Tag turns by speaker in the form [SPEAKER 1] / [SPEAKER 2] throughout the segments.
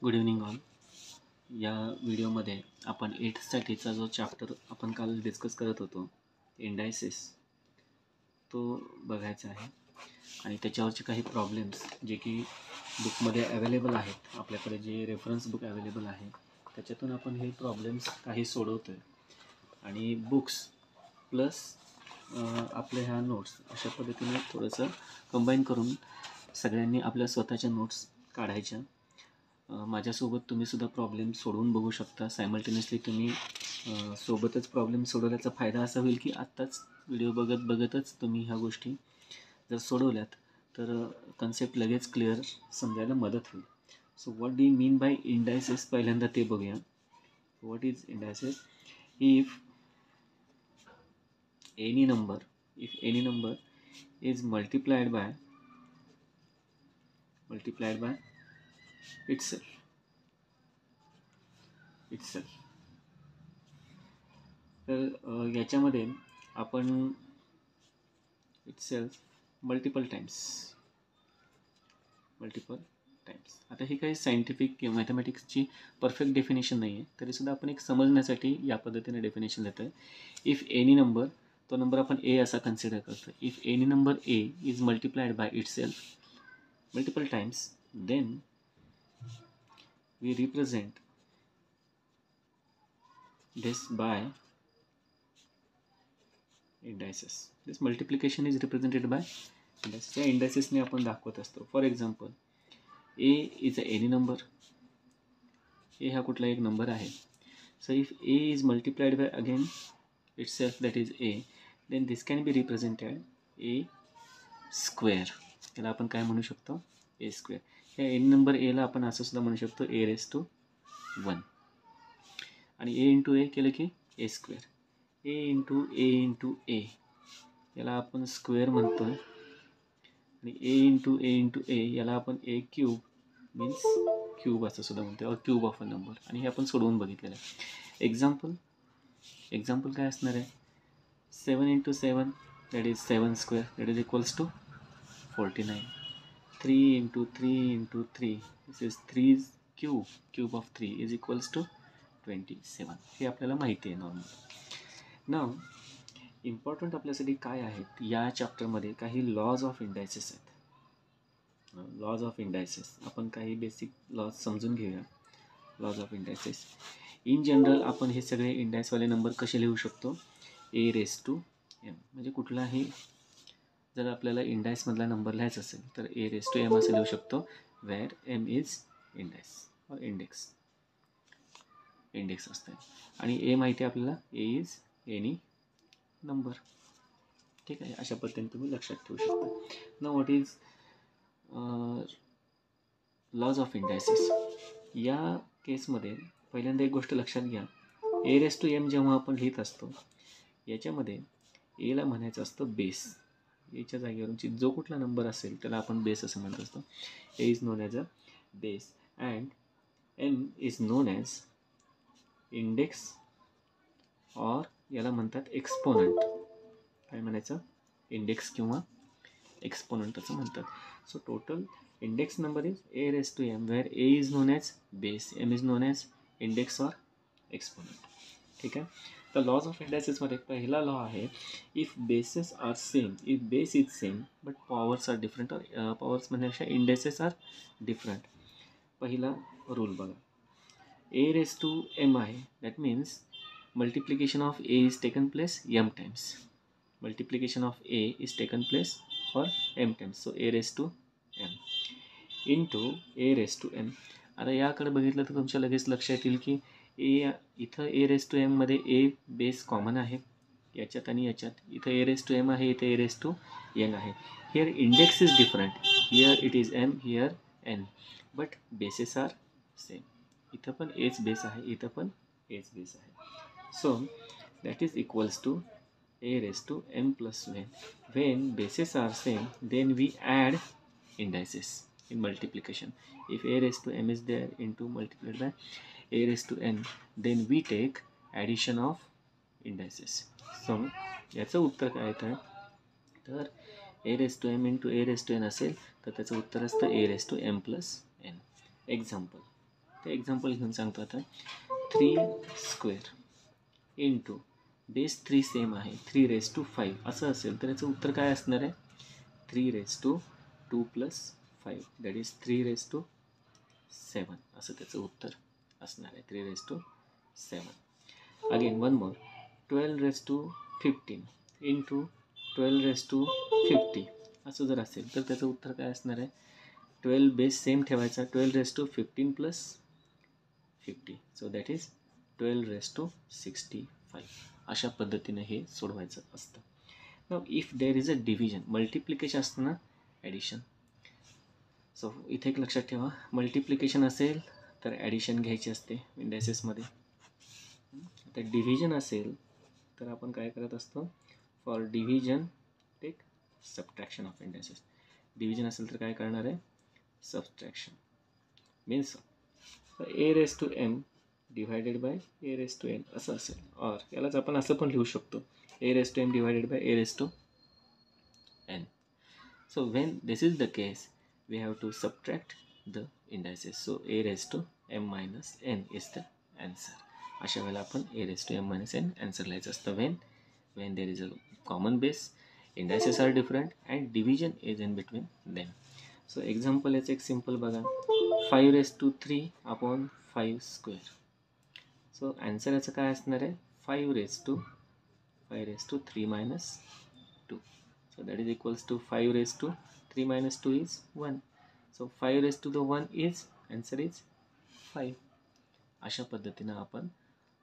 [SPEAKER 1] Good evening all. या व्हिडिओमध्ये आपण 8साठीचा जो चॅप्टर आपण काल डिस्कस करत होतो, इंडायसेस, तो बघायचा आहे. आणि त्याच्यावरचे काही प्रॉब्लेम्स जे की बुकमध्ये अवेलेबल आहेत, आपल्याकडे जे रेफरन्स बुक अवेलेबल आहे त्याच्यातून आपण हे प्रॉब्लेम्स काही सोडवतो आहे. आणि बुक्स प्लस आपल्या ह्या नोट्स अशा पद्धतीने थोडंसं कंबाईन करून सगळ्यांनी आपल्या स्वतःच्या नोट्स काढायच्या. माझ्यासोबत तुम्हीसुद्धा प्रॉब्लेम सोडवून बघू शकता. सायमल्टेनियसली तुम्ही सोबतच प्रॉब्लेम सोडवल्याचा फायदा असा होईल की आत्ताच व्हिडिओ बघतच तुम्ही ह्या गोष्टी जर सोडवल्यात तर कन्सेप्ट लगेच क्लिअर समजायला मदत होईल. So what do you mean by indices, पहिल्यांदा ते बघूया. What is indices? If any number is multiplied bye itself तर याच्यामध्ये आपण itself मल्टिपल टाइम्स. आता ही काही सायंटिफिक किंवा मॅथमॅटिक्सची परफेक्ट डेफिनेशन नाही आहे, तरीसुद्धा आपण एक समजण्यासाठी या पद्धतीने डेफिनेशन देतो आहे. इफ एनी नंबर, तो नंबर आपण ए असा कन्सिडर करतो. If any number A is multiplied by itself multiple times, then we represent this by indices. This multiplication is represented by indices. या इंडायसेसने आपण दाखवत असतो. For example, A is a any number. A हा कुठला एक नंबर आहे. So if A is multiplied by again itself, that is a, then this can be represented a square. याला आपण काय म्हणू शकतो? ए स्क्वेअर. या एनी नंबर एला आपण असं सुद्धा म्हणू शकतो ए रेस टू 1. आणि ए इंटू ए केलं की ए स्क्वेअर. ए इंटू ए याला आपण स्क्वेअर म्हणतो आहे. आणि ए इंटू ए याला आपण ए क्यूब मीन्स क्यूब असं सुद्धा म्हणतो, और क्यूब ऑफ अ नंबर. आणि हे आपण सोडवून बघितलेलं आहे. एक्झाम्पल काय असणार आहे? 7 into 7 that is 7 square, that is equals to 49. 3 into 3 this is 3 cube of 3 is equals to 27. हे आपल्याला माहिती आहे नॉर्मल. नाव इम्पॉर्टंट आपल्यासाठी काय आहेत? या चॅप्टरमध्ये काही लॉज ऑफ इंडायसेस आहेत. लॉज ऑफ इंडायसेस आपण काही बेसिक लॉज समजून घेऊया. Laws of indices in general आपण हे सगळे इंडायसवाले नंबर कसे लिहू शकतो? A raise to M. म्हणजे कुठलाही जर आपल्याला इंडायसमधला नंबर लिहायचा असेल तर ए रेस टू एम असं लिहू शकतो, वेअर एम इज इंडायस और इंडेक्स असते. आणि ए माहिती आहे आपल्याला, ए इज एनी नंबर. ठीक आहे, अशा पद्धतीने तुम्ही लक्षात ठेवू शकता. ना what is laws of indices? या केसमध्ये पहिल्यांदा एक गोष्ट लक्षात घ्या. ए रेस टू एम जेव्हा आपण लिहित असतो याच्यामध्ये एला म्हणायचं असतं बेस. एच्या जागेवरची जो कुठला नंबर असेल त्याला आपण बेस असं म्हणत असतो. A is known as a base and M is known as index, और याला म्हणतात एक्सपोनंट. काय म्हणायचं? इंडेक्स किंवा एक्सपोनंट असं म्हणतात. So total index number is A raise to M, where A is known as base, M is known as index और exponent. ठीक आहे. तर लॉज ऑफ इंडायसेसमध्ये पहिला लॉ आहे, if bases are same, if base is same but powers are different, powers म्हणण्यापेक्षा indices are different. पहिला rule बघा. ए रेस टू एम आहे, that means multiplication of a is taken place m times. Multiplication of a is taken place for m times. So a raised to m into a raised to m. आता याकडे बघितलं तर तुमच्या लगेच लक्षात येईल की ए इथं ए रेस टू एममध्ये ए बेस कॉमन आहे याच्यात आणि याच्यात. इथं ए रेस टू एम आहे, इथं ए रेस टू एन आहे. Here index is different, here it is M, here N, but bases are same. इथं पण एच बेस आहे, इथं पण एच बेस आहे. So that is equals to a raised to m plus 1. When bases are same, then we add indices in multiplication. If a raised to m is there into multiplied by a raised to n, then we take addition of indices. So याचं उत्तर काय येतं? तर a raised to m into a raised to n असेल तर त्याचं उत्तर असतं a raised to m plus n. Example, ते एक्झाम्पल घेऊन सांगतो आता. 3² इंटू बेस 3 सेम आहे 3⁵ असं असेल तर याचं उत्तर काय असणार आहे? 3⁵2 + 5 दॅट इज 3⁵7 असं त्याचं उत्तर असणार आहे. 3⁵7. Again one more. 12⁵15 इंटू 12⁵50 असं जर असेल तर त्याचं उत्तर काय असणार आहे? 12 बेस सेम ठेवायचा. 12⁵15 + 50 सो दॅट इज 12⁵65. अशा पद्धतीने हे सोडवायचं असतं. Now if there is a division, multiplication असतं ना, ॲडिशन. सो इथे एक लक्षात ठेवा, मल्टिप्लिकेशन असेल तर ॲडिशन घ्यायची असते इंडायसेसमध्ये. आता डिव्हिजन असेल तर आपण काय करत असतो? For division take subtraction of indices. Division असेल तर काय करणार आहे? Subtraction. Means a⁻m divided by a⁻n असं असेल. और यालाच आपण असं पण लिहू शकतो, a⁻m divided by a⁻n. So when this is the case we have to subtract the indices. So a⁻m - n is the answer. अशा वेळेला आपण a⁻m - n आन्सर लिहायचं असतं. when there is a common base, indices are different and division is in between them. So example याचं एक simple बघा, 5⁵3 upon 5². So answer याचं काय असणार आहे? 5⁵3 - 2. So that is equals to 5⁵3 - 2 is 1. So 5⁵1 is answer is 5. अशा पद्धतीनं आपण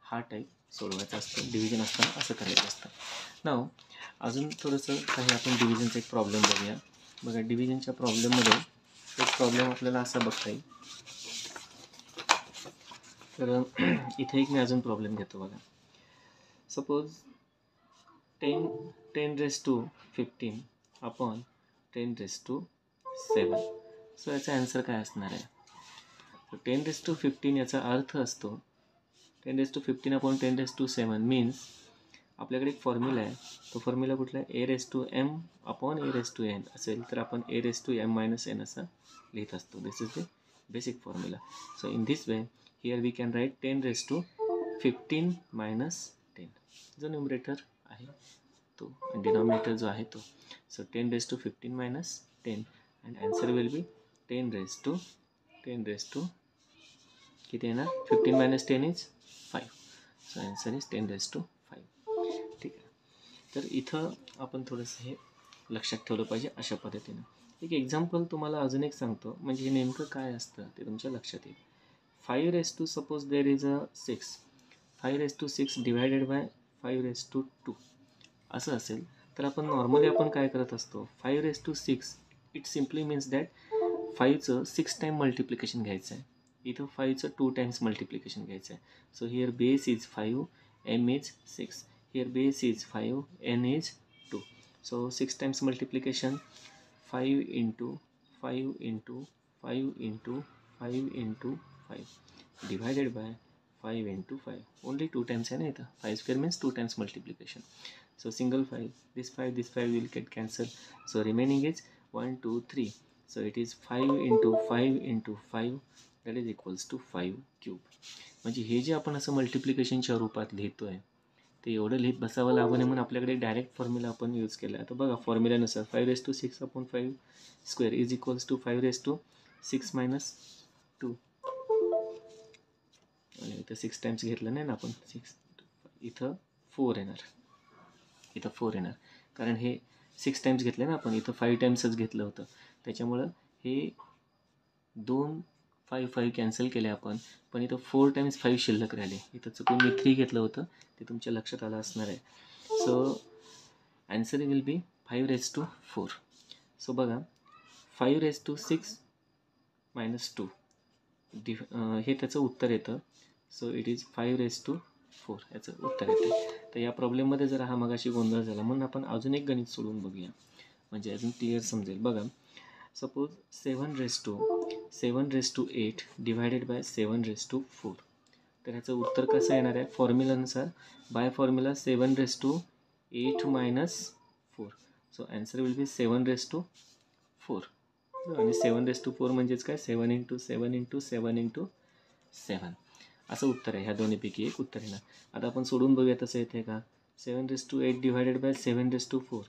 [SPEAKER 1] हा टाईप सोडवायचा असतं. डिव्हिजन असताना असं करायचं असतं. नाव अजून थोडंसं काही आपण डिव्हिजनचा एक प्रॉब्लेम बघूया. बघा, डिव्हिजनच्या प्रॉब्लेममध्ये एक प्रॉब्लेम आपल्याला असा बघता येईल. तर इथे एक मी अजून प्रॉब्लेम घेतो बघा. Suppose 10⁻15 upon 10⁻7. सो याचा आन्सर काय असणार आहे? 10⁻15 याचा अर्थ असतो 10⁻15 अपॉन 10⁻7 मीन्स आपल्याकडे एक फॉर्म्युला आहे. तो फॉर्म्युला कुठला आहे? a⁻m अपॉन a⁻n असेल तर आपण a⁻m - n असं लिहित असतो. This is the basic formula. So in this way here we can write 10⁻15 - 10. जो न्युमरेटर आहे तो आणि डिनॉमिनेटर जो आहे तो. सो 10⁻15 - 10 अँड आन्सर विल बी 10 किती येणार? 15 - 10 इज 5. So answer is 10⁻5. ठीक आहे. तर इथं आपण थोडंसं हे लक्षात ठेवलं पाहिजे अशा पद्धतीनं. एक एक्झाम्पल तुम्हाला अजून एक सांगतो, म्हणजे हे नेमकं काय असतं ते तुमच्या लक्षात येईल. 5⁻, suppose there is a 6. 5⁻6 divided by 5⁻2 असं असेल तर आपण नॉर्मली आपण काय करत असतो? 5⁻6 इट सिम्पली मीन्स दॅट 5चं 6 टाईम मल्टिप्लिकेशन घ्यायचं आहे. इथं 5चं 2 टाइम्स मल्टिप्लिकेशन घ्यायचं आहे. So here base is 5, m is 6. Here base is 5, n is 2. So 6 times multiplication, 5 into 5 into 5 into 5 into 5 divided by 5 into 5. Only 2 times है ना इथं. 5² means 2 times multiplication. So single 5, this 5 will get cancelled. So remaining is 1, 2, 3. So it is 5 into 5 into 5 that is equals to 5 cube. म्हणजे हे जे आपण असं मल्टिप्लिकेशनच्या रूपात लिहितोय ते एवढं लिहित बसावं लागू नये म्हणून आपल्याकडे डायरेक्ट फॉर्म्युला आपण यूज केला आहे. तर बघा, फॉर्म्युल्यानुसार 5⁻6 अपॉन 5² इज इक्वल्स टू 5⁻6 - 2. आणि इथं 6 टाइम्स घेतलं नाही ना आपण. 6 इथं 4 येणार. इथं 4 येणार कारण हे 6 टाइम्स घेतले ना आपण. इथं 5 टाइम्सच घेतलं होतं. त्याच्यामुळं हे 2 5 कॅन्सल केले आपण, पण इथं 4 टाइम्स 5 शिल्लक राहिले. इथं चुकून मी 3 घेतलं होतं, ते तुमच्या लक्षात आलं असणार आहे. So answer will B 5⁻4. So बघा, 5⁻6 - 2 हे त्याचं उत्तर येतं. सो इट इज 5⁻4 याचं उत्तर येतं. तर या प्रॉब्लेममध्ये जर हा मगाशी गोंधळ झाला म्हणून आपण अजून एक गणित सोडून बघूया, म्हणजे अजून क्लिअर समजेल. बघा, सपोज 7�8 डिवायडेड बाय 7�4. तर ह्याचं उत्तर कसं येणार आहे? फॉर्म्युलानुसार by formula 7�8 - 4. So answer will be 7�4. आणि 7�4 म्हणजेच काय? 7 × 7 × 7 × 7 असं उत्तर आहे. ह्या दोन्हीपैकी एक उत्तर येणार. आता आपण सोडून बघूया तसं येते का. 7⁻8 divided by 7⁻4.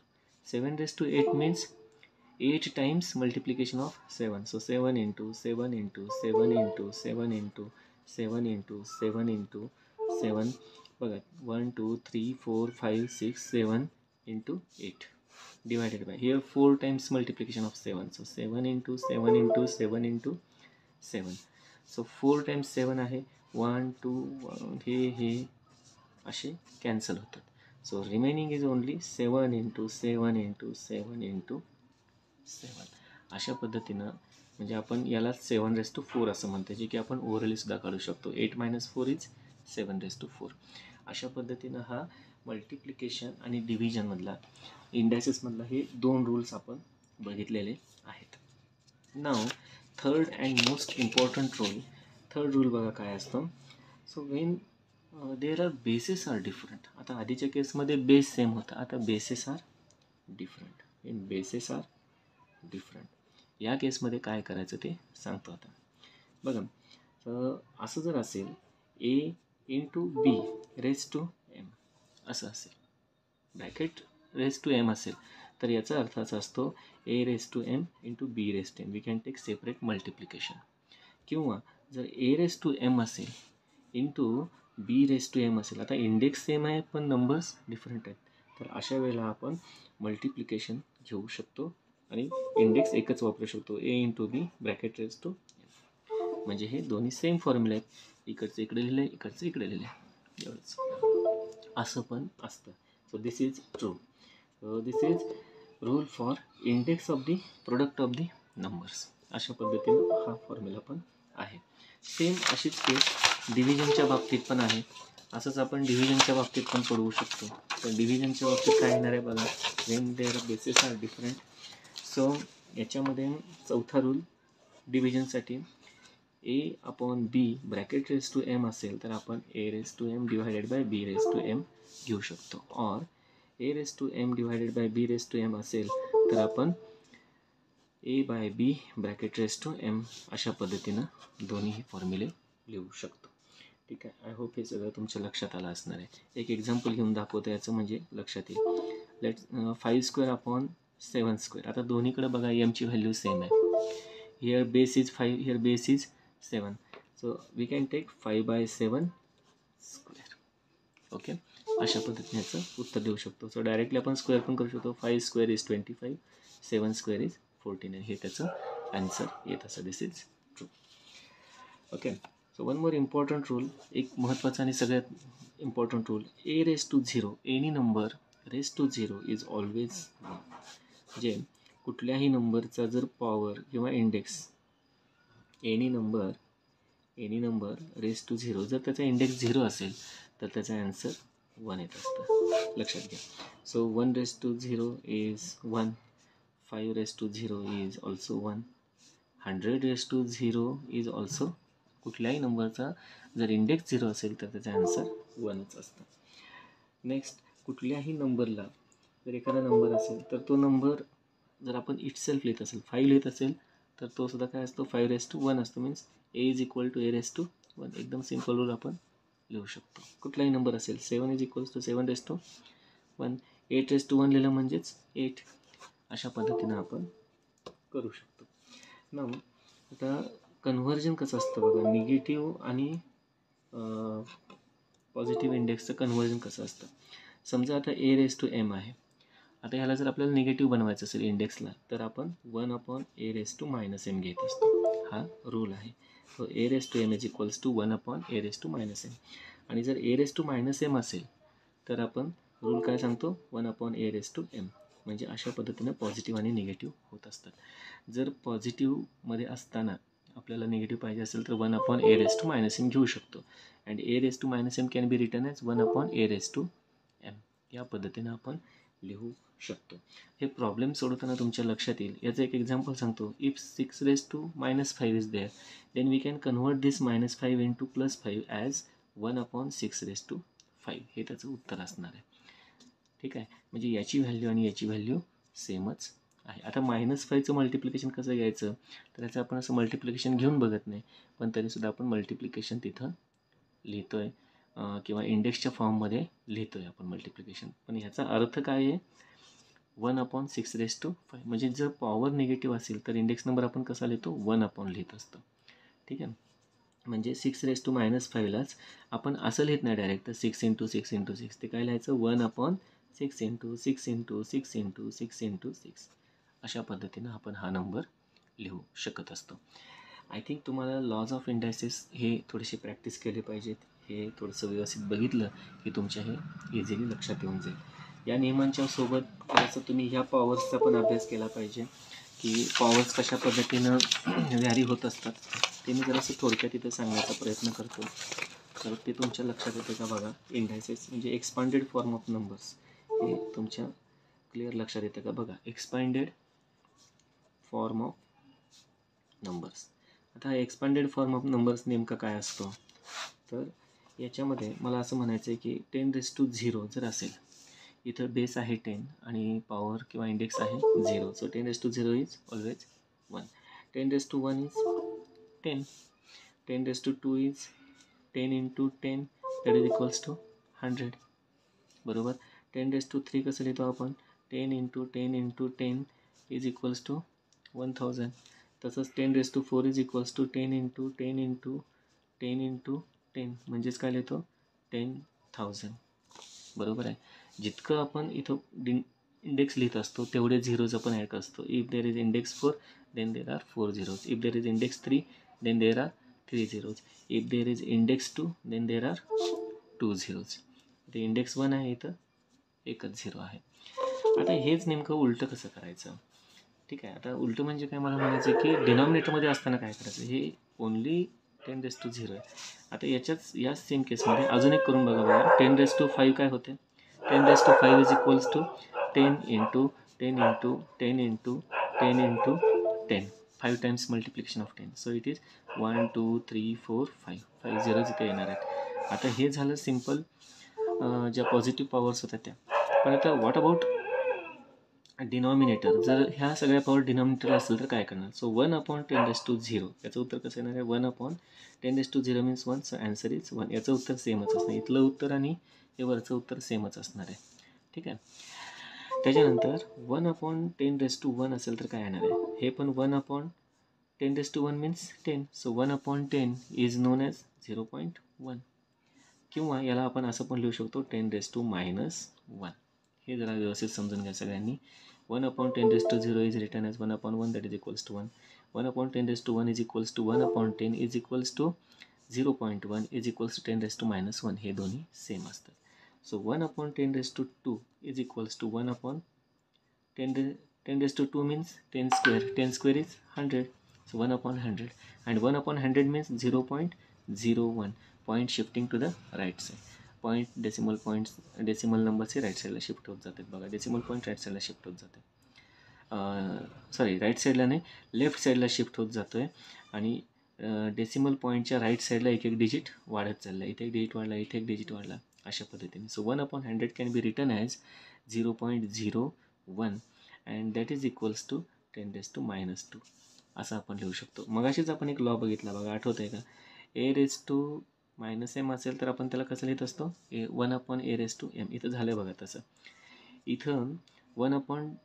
[SPEAKER 1] 7⁻8 means 8 times multiplication of 7. So 7 into 7 into 7 into 7 into 7 into 7 into 7. बघा 1 2 3 4 5 6 7 into 8 divided by here 4 times multiplication of 7. So 7 into 7 into 7 into 7. So 4 times 7 आहे 1 2 हे असे कॅन्सल होतात. So remaining is only 7 into 7 into 7 into 7. अशा पद्धतीनं म्हणजे आपण याला 7⁻4 असं म्हणतो, जे की आपण ओव्हरली सुद्धा काढू शकतो. 8 - 4 इज 7⁻4. अशा पद्धतीनं हा मल्टिप्लिकेशन आणि डिव्हिजनमधला इंडायसेसमधला हे 2 रूल्स आपण बघितलेले आहेत. नाव third and most important rule. Third rule बघा काय असतं. So when there are bases are different. आता आधीच्या केसमध्ये बेस सेम होता, आता bases are different. In bases are different या केसमध्ये काय करायचं ते सांगतो. आता बघा असं जर असेल A into B raise to M असं असेल, ब्रॅकेट रेज टू एम असेल, तर याचा अर्थ असा असतो A raise to M into B raise to M. We can take separate multiplication. किंवा जर ए रेज टू एम असेल into B raise to M असेल, आता इंडेक्स सेम आहे पण नंबर्स डिफरंट आहेत, तर अशा वेळेला आपण मल्टिप्लिकेशन घेऊ शकतो आणि इंडेक्स एकच वापरू शकतो. A into B bracket raise to M. म्हणजे हे दोन्ही सेम फॉर्म्युला आहेत. इकडचं इकडे लिहिलं आहे, इकडचं इकडे लिहिलं आहे, एवढंच. असं पण असतं. So this is true. This is rule for index of the product of the numbers. अशा पद्धतीनं हा फॉर्म्युला पण आहे. सेम अशीच केस डिव्हिजनच्या बाबतीत पण आहे. असंच आपण डिव्हिजनच्या बाबतीत पण सोडवू शकतो. तर डिव्हिजनच्या बाबतीत काय येणार आहे बघा. When there bases are different. So याच्यामध्ये चौथा रूल डिव्हिजनसाठी A upon B bracket raise to M असेल तर आपण A raise to M divided by B raise to M घेऊ शकतो. Or A raise to M divided by B raise to M असेल तर आपण A by B bracket raise to M अशा पद्धतीनं दोन्ही फॉर्म्युले लिहू शकतो. ठीक आहे. आय होप हे सगळं तुमच्या लक्षात आलं असणार आहे. एक एक्झाम्पल घेऊन दाखवतो याचं म्हणजे लक्षात येईल. Let's 5² upon 7². आता दोन्हीकडे बघा एमची व्हॅल्यू सेम आहे. Here base is 5, here base is 7. So we can take 5/7². Okay. अशा पद्धतीने याचं उत्तर देऊ शकतो. सो डायरेक्टली आपण स्क्वेअर पण करू शकतो. 5² इज 25, 7² इज 49. हे त्याचं आन्सर येत असं. This is true. Okay. So one more important rule. एक महत्त्वाचा आणि सगळ्यात important rule. A raise to 0 any number raise to 0 is always 1. म्हणजे कुठल्याही नंबरचा जर पॉवर किंवा index any number raise to 0 जर त्याचा इंडेक्स 0 असेल तर त्याचा आन्सर 1 येत असतं. लक्षात घ्या. So 1 raise to 0 is 1, 5 raise to 0 is also 1, 100 raise to 0 is also. कुठल्याही नंबरचा जर इंडेक्स 0 असेल तर त्याचा आन्सर 1च असतं. नेक्स्ट, कुठल्याही नंबरला जर एखादा नंबर असेल तर तो नंबर जर आपण इटसेल्फ लिहित असेल, 5 लिहित असेल तर तो सुद्धा काय असतो 5 रेज टू 1 असतो. Means A is equal to A raise to 1. एकदम सिम्पल रूल आपण लिहू शकतो. कुठलाही नंबर असेल 7 is equals to 7 raise to 1. 8 raise to 1 लिहिलं म्हणजेच 8. अशा पद्धतीनं आपण करू शकतो. ना आता कन्व्हर्जन कसं असतं बघा. निगेटिव्ह आणि पॉझिटिव्ह इंडेक्सचं कन्व्हर्जन कसं असतं. समजा आता ए रेज टू एम आहे. आता ह्याला जर आपल्याला निगेटिव्ह बनवायचं असेल इंडेक्सला तर आपण 1 upon A raise to minus M घेत असतो. हा रूल आहे. So A raise to M is equals to 1 upon A raise to minus M. आणि जर A raise to minus M असेल तर आपण रूल काय सांगतो 1 upon A raise to M. म्हणजे अशा पद्धतीनं पॉझिटिव्ह आणि निगेटिव्ह होत असतात. जर पॉझिटिव्हमध्ये असताना आपल्याला निगेटिव्ह पाहिजे असेल तर 1 upon A raise to minus M घेऊ शकतो. And A raise to minus M can be written as 1 upon A raise to M. या पद्धतीनं आपण लिहू शकतो. हे प्रॉब्लेम सोडवताना तुमच्या लक्षात येईल. याचं एक एक्झाम्पल सांगतो. If 6 raise to -5 is there then we can convert this -5 into +5 as 1 upon 6 raise to 5. हे त्याचं उत्तर असणार आहे. ठीक आहे. म्हणजे याची व्हॅल्यू आणि याची व्हॅल्यू सेमच आहे. आता -5चं मल्टिप्लिकेशन कसं घ्यायचं, तर याचं आपण असं मल्टिप्लिकेशन घेऊन बघत नाही, पण तरीसुद्धा आपण मल्टिप्लिकेशन तिथं लिहितो आहे किंवा इंडेक्सच्या फॉर्ममध्ये लिहितो आहे आपण मल्टिप्लिकेशन. पण ह्याचा अर्थ काय आहे, 1/6⁵, म्हणजे जर पॉवर निगेटिव्ह असेल तर इंडेक्स नंबर आपण कसा लिहितो, 1 लिहित असतो. ठीक आहे, म्हणजे 6⁻⁵लाच आपण असं लिहित नाही डायरेक्ट, तर 6 × 6 × 6 ते काय लिहायचं, 1/6 × 6 × 6 × 6 × 6 अशा पद्धतीनं आपण हा नंबर लिहू शकत असतो. आय थिंक तुम्हाला लॉज ऑफ इंडायसेस हे थोडेसे प्रॅक्टिस केले पाहिजेत. हे थोडंसं व्यवस्थित बघितलं की तुमच्या हे इझिली लक्षात येऊन जाईल. या नियमांच्या सोबत थोडंसं तुम्ही ह्या पॉवर्सचा पण अभ्यास केला पाहिजे की पॉवर्स कशा पद्धतीनं व्हॅरी होत असतात, ते मी जरासं थोडक्यात इथं सांगण्याचा प्रयत्न करतो. तर ते तुमच्या लक्षात येतं का बघा. इंडायसेस म्हणजे एक्सपांडेड फॉर्म ऑफ नंबर्स, हे तुमच्या क्लिअर लक्षात येतं का बघा. Expanded form of numbers. आता हा एक्सपांडेड फॉर्म ऑफ नंबर्स नेमका काय असतो, तर याच्यामध्ये मला असं म्हणायचं आहे की 10⁻0 जर असेल, इथं बेस आहे 10 आणि पॉवर किंवा इंडेक्स आहे 0, so 10⁻0 is always 1. 10⁻1 is 10. 10⁻2 is 10 × 10 that is equals to 100. बरोबर. 10⁻3 कसं लिहितो आपण, 10 × 10 × 10 इज इक्वल्स टू 1000. तसंच 10⁻4 इज इक्वल्स टू 10 × 10 × 10 × 10 म्हणजेच काय लिहितो, 10,000. बरोबर आहे. जितकं आपण इथं इंडेक्स लिहित असतो तेवढे झिरोज आपण ॲड असतो. If there is index 4 then there are 4 zeros. If there is index 3 then there are 3 zeros. If there is index 2 then there are 2 zeros. इथे इंडेक्स 1 आहे, इथं एकच 0 आहे. आता हेच नेमकं उलटं कसं करायचं. ठीक आहे, आता उलटं म्हणजे काय मला म्हणायचं की डिनॉमिनेटरमध्ये असताना काय करायचं, हे ओन्ली 10⁻0 आहे. आता याच सेम केसमध्ये अजून एक करून बघा. 10⁻5 काय होते, 10⁻5 is equals to 10 × 10 × 10 × 10 × 10, 5 times multiplication of 10. So it is 1 2 3 4 5 5 zeros इथे येणार आहेत. आता हे झालं सिम्पल ज्या पॉझिटिव्ह पॉवर्स होत्या त्या. पण आता व्हॉट अबाउट डिनॉमिनेटर, जर ह्या सगळ्या पॉवर डिनॉमिनेटर असेल तर काय करणार. सो 1/10⁻0 याचं उत्तर कसं येणार आहे, 1/10⁻0 मीन्स 1, सो ॲन्सर इज 1. याचं उत्तर सेमच असणार, इथलं उत्तर आणि हे वरचं उत्तर सेमच असणार आहे. ठीक आहे. त्याच्यानंतर 1/10⁻1 असेल तर काय येणार आहे, हे पण 1/10⁻1 means 10, so 1/10 is known as 0.1. किंवा याला आपण असं पण लिहू शकतो 10⁻1. हे जरा व्यवस्थित समजून घ्या सगळ्यांनी. 1/10⁻0 is written as 1/1 that is equals to 1. 1/10⁻1 is equals to 1/10 is equals to 0.1 is equals to 10⁻1. हे दोन्ही सेम असतात. So 1/10⁻2 is equals to 1/10⁻2 means 10 square. 10 square is 100. So 1/100. And 1/100 means 0.01. Point shifting to the right side. Point decimal number say right साईडला shift होत जातात बघा. Decimal point right साईडला shift होत जाते. सॉरी, राईट साईडला नाही, लेफ्ट साईडला शिफ्ट होत जातो आहे. आणि डेसिमल पॉईंटच्या राईट साईडला एक एक डिजिट वाढत चालला. इथे एक डिजिट वाढला, इथे एक डिजिट वाढला, अशा पद्धतीने. So 1/100 can be written as 0.01 and that is equals to 10⁻2 असं आपण लिहू शकतो. मगाशीच आपण एक लॉ बघितला बघा, आठवत आहे का. a⁻m असेल तर आपण त्याला कसं लिहित असतो, 1/a⁻m. इथं झालं बघा तसं. इथं 1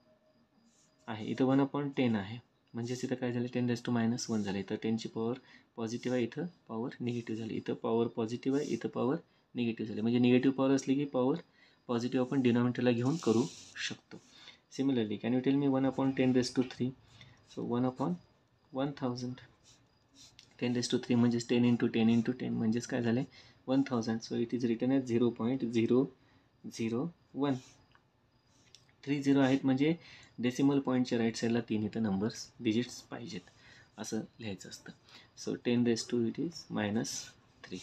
[SPEAKER 1] आहे, इथं 1/10 आहे, म्हणजेच इथं काय झालं, 10⁻1 झालं. इथं 10ची पॉवर पॉझिटिव्ह आहे, इथं पॉवर निगेटिव्ह झाली. इथं पॉवर पॉझिटिव्ह आहे, इथं पॉवर निगेटिव्ह झाली. म्हणजे निगेटिव्ह पॉवर असली की पॉवर पॉझिटिव्ह आपण डिनॉमिनेटरला घेऊन करू शकतो. Similarly can you tell me 1/10⁻3. So 1/1000. 10⁻3 म्हणजेच 10 × 10 × 10 म्हणजेच काय झालं, 1000. So it is written as 0.001. 3 zero आहेत म्हणजे डेसिमल पॉईंटच्या राईट साईडला 3 इथं नंबर्स डिजिट्स पाहिजेत असं लिहायचं असतं. So 10⁻2 it is -3.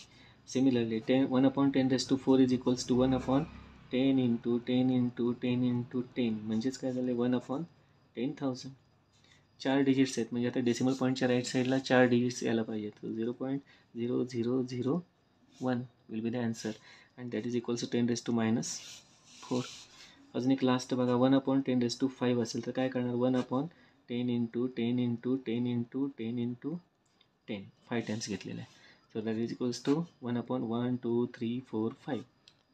[SPEAKER 1] Similarly 1/10⁻4 is equals to 1/10 × 10 × 10 × 10 म्हणजेच काय झालं, 1/10,000. 4 डिजिट्स आहेत, म्हणजे आता डेसिमल पॉईंटच्या राईट साईडला 4 डिजिट्स यायला पाहिजेत. 0.0001 will be the answer and that is equals to 10⁻4. अजून एक लास्ट बघा, 1/10⁵ असेल तर काय करणार, 1/10 into 10 into 10 into 10 into 10 5 times घेतलेलं आहे. So that is equals to 1/1 2 3 4 5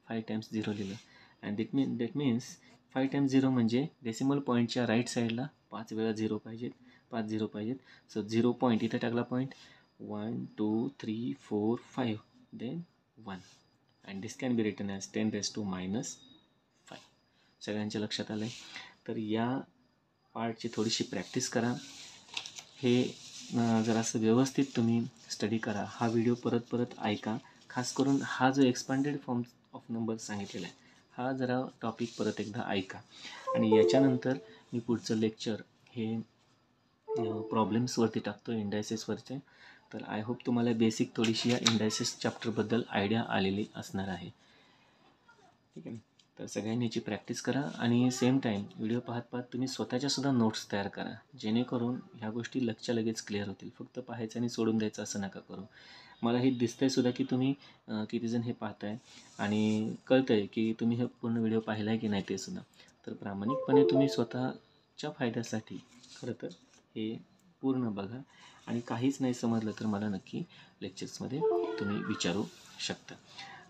[SPEAKER 1] 5 times 0 लिहिलं. अँड दॅट मीन्स 5 टाइम्स 0 म्हणजे डेसिमल पॉईंटच्या राईट साईडला 5 वेळा 0 पाहिजेत, 5 0 पाहिजेत. सो 0 पॉईंट इथे टाकला point, 1 2 3 4 5 then 1 and this can be written as 10⁻⁻5. सगळ्यांच्या लक्षात आलं आहे. तर या पार्टची थोडीशी प्रॅक्टिस करा. हे जरासं व्यवस्थित तुम्ही स्टडी करा. हा व्हिडिओ परत परत ऐका. खास करून हा जो एक्सपांडेड फॉर्म ऑफ नंबर सांगितलेला आहे, हा जरा टॉपिक परत एकदा ऐका. आणि याच्यानंतर मी पुढचं लेक्चर हे प्रॉब्लेम्सवरती टाकतो, इंडायसेसवरचे. तर आय होप तुम्हाला बेसिक थोडीशी या इंडायसेस चॅप्टरबद्दल आयडिया आलेली असणार आहे. ठीक आहे. तर सगळ्यांनी याची प्रॅक्टिस करा आणि सेम टाईम व्हिडिओ पाहत पाहत तुम्ही स्वतःच्यासुद्धा नोट्स तयार करा, जेणेकरून ह्या गोष्टी लगेच क्लिअर होतील. फक्त पाहायचं आणि सोडून द्यायचं असं नका करू. मला हे दिसतंय सुद्धा की तुम्ही कितीजण हे पाहताय आणि कळतं आहे की तुम्ही हे पूर्ण व्हिडिओ पाहिला आहे की नाही ते सुद्धा. तर प्रामाणिकपणे तुम्ही स्वतःच्या फायद्यासाठी खरं तर हे पूर्ण बघा आणि काहीच नाही समजलं तर मला नक्की लेक्चर्समध्ये तुम्ही विचारू शकता.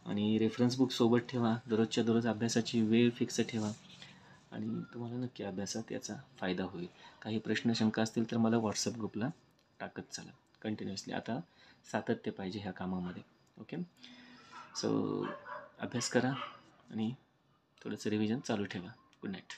[SPEAKER 1] आणि रेफरन्स बुक सोबत ठेवा. दररोजच्या दररोज अभ्यासाची वेळ फिक्स ठेवा आणि तुम्हाला नक्की अभ्यासात याचा फायदा होईल. काही प्रश्न शंका असतील तर मला व्हॉट्सअप ग्रुपला टाकत चला कंटिन्युअसली. आता सातत्य पाहिजे ह्या कामामध्ये. ओके. सो अभ्यास करा आणि थोडंसं रिव्हिजन चालू ठेवा. Good night.